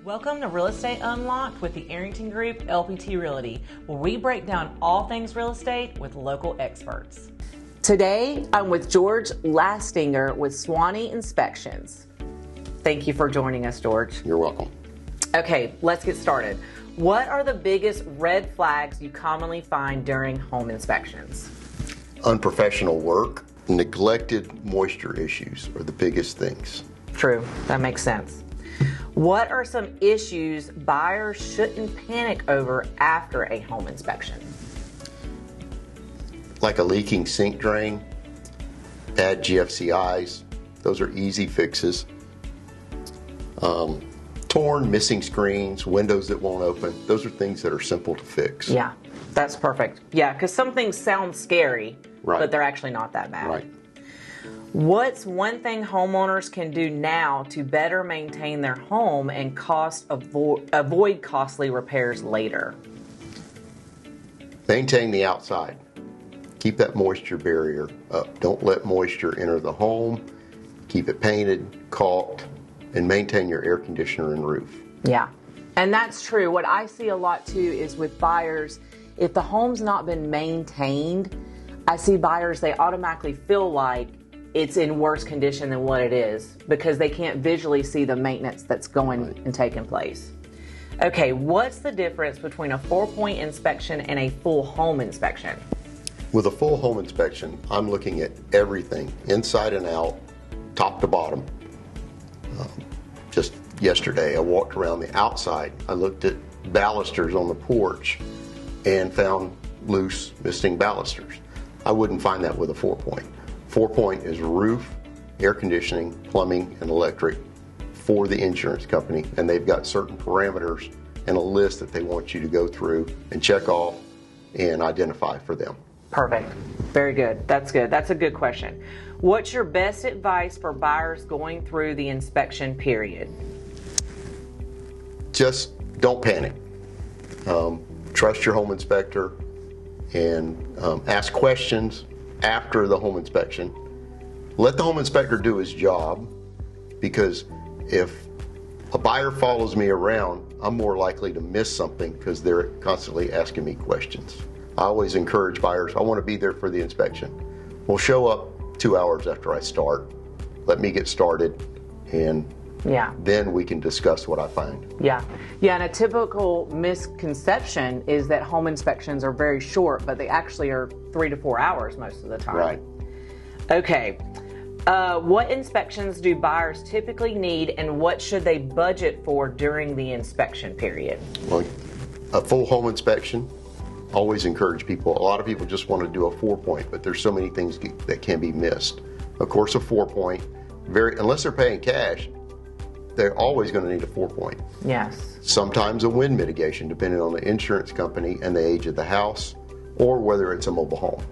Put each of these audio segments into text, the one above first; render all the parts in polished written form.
Welcome to Real Estate Unlocked with the Arrington Group LPT Realty, where we break down all things real estate with local experts. Today, I'm with George Lastinger with Suwannee Inspections. Thank you for joining us, George. You're welcome. Okay, let's get started. What are the biggest red flags you commonly find during home inspections? Unprofessional work, neglected moisture issues are the biggest things. True, that makes sense. What are some issues buyers shouldn't panic over after a home inspection? Like a leaking sink drain, add GFCIs, those are easy fixes. Torn, missing screens, windows that won't open, those are things that are simple to fix. Yeah, that's perfect. Yeah, because some things sound scary, Right. but they're actually not that bad. Right. What's one thing homeowners can do now to better maintain their home and avoid costly repairs later? Maintain the outside. Keep that moisture barrier up. Don't let moisture enter the home. Keep it painted, caulked, and maintain your air conditioner and roof. Yeah, and that's true. What I see a lot too is with buyers, if the home's not been maintained, I see buyers, they automatically feel like it's in worse condition than what it is because they can't visually see the maintenance that's going and taking place. Okay, what's the difference between a 4-point inspection and a full home inspection? With a full home inspection, I'm looking at everything, inside and out, top to bottom. Just yesterday, I walked around the outside. I looked at balusters on the porch and found loose, missing balusters. I wouldn't find that with a 4-point. 4-point is roof, air conditioning, plumbing, and electric for the insurance company, and they've got certain parameters and a list that they want you to go through and check off and identify for them. Perfect. Very good. That's good. That's a good question. What's your best advice for buyers going through the inspection period? Just don't panic. Trust your home inspector and ask questions after the home inspection. Let the home inspector do his job, because if a buyer follows me around, I'm more likely to miss something because they're constantly asking me questions. I always encourage buyers, I want to be there for the inspection. We'll show up 2 hours after I start. Let me get started, and then we can discuss what I find. Yeah, and a typical misconception is that home inspections are very short, but they actually are 3 to 4 hours most of the time. Right. Okay. What inspections do buyers typically need, and what should they budget for during the inspection period? Well, a full home inspection, always encourage people. A lot of people just want to do a 4-point, but there's so many things that can be missed. Of course, a 4-point, unless they're paying cash, they're always going to need a 4-point. Yes. Sometimes a wind mitigation, depending on the insurance company and the age of the house, or whether it's a mobile home.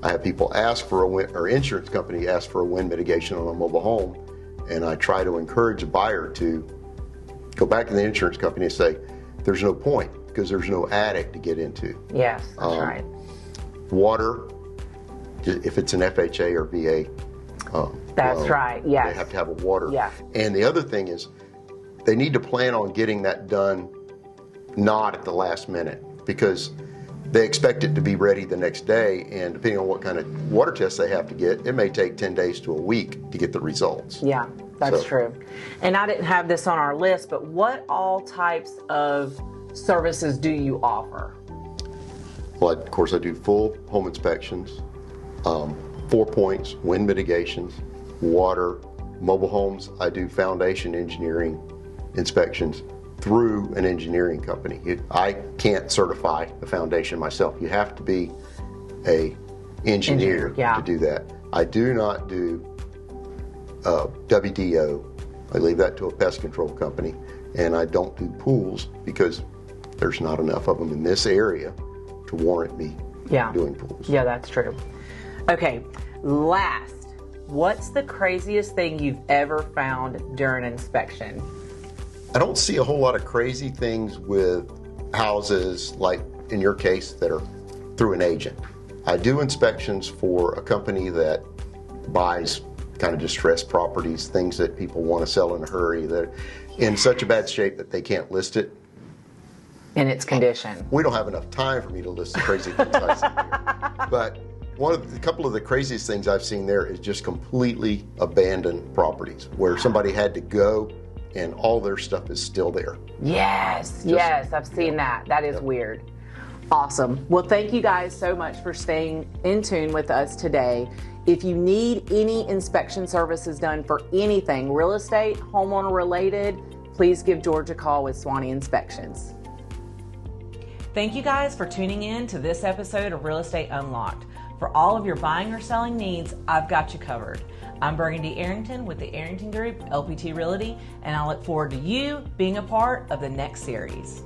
I have people ask for or insurance company ask for a wind mitigation on a mobile home, and I try to encourage a buyer to go back to the insurance company and say, there's no point, because there's no attic to get into. Yes, that's right. Water, if it's an FHA or VA, that's right, yes. They have to have a water. Yeah. And the other thing is, they need to plan on getting that done not at the last minute, because they expect it to be ready the next day, and depending on what kind of water tests they have to get, it may take 10 days to a week to get the results. Yeah, that's true. And I didn't have this on our list, but what all types of services do you offer? Well, of course, I do full home inspections, 4 points, wind mitigations, water, mobile homes. I do foundation engineering inspections through an engineering company. I can't certify the foundation myself. You have to be an engineer to do that. I do not do WDO. I leave that to a pest control company. And I don't do pools because there's not enough of them in this area to warrant me doing pools. Yeah, that's true. Okay, last, what's the craziest thing you've ever found during an inspection? I don't see a whole lot of crazy things with houses, like in your case, that are through an agent. I do inspections for a company that buys kind of distressed properties, things that people want to sell in a hurry that are in such a bad shape that they can't list it. In its condition. We don't have enough time for me to list the crazy things I've seen here. But a couple of the craziest things I've seen there is just completely abandoned properties where somebody had to go and all their stuff is still there. Yes, I've seen that. That is weird. Awesome. Well, thank you guys so much for staying in tune with us today. If you need any inspection services done for anything, real estate, homeowner related, please give George a call with Suwannee Inspections. Thank you guys for tuning in to this episode of Real Estate Unlocked. For all of your buying or selling needs, I've got you covered. I'm Burgundy Arrington with the Arrington Group, LPT Realty, and I look forward to you being a part of the next series.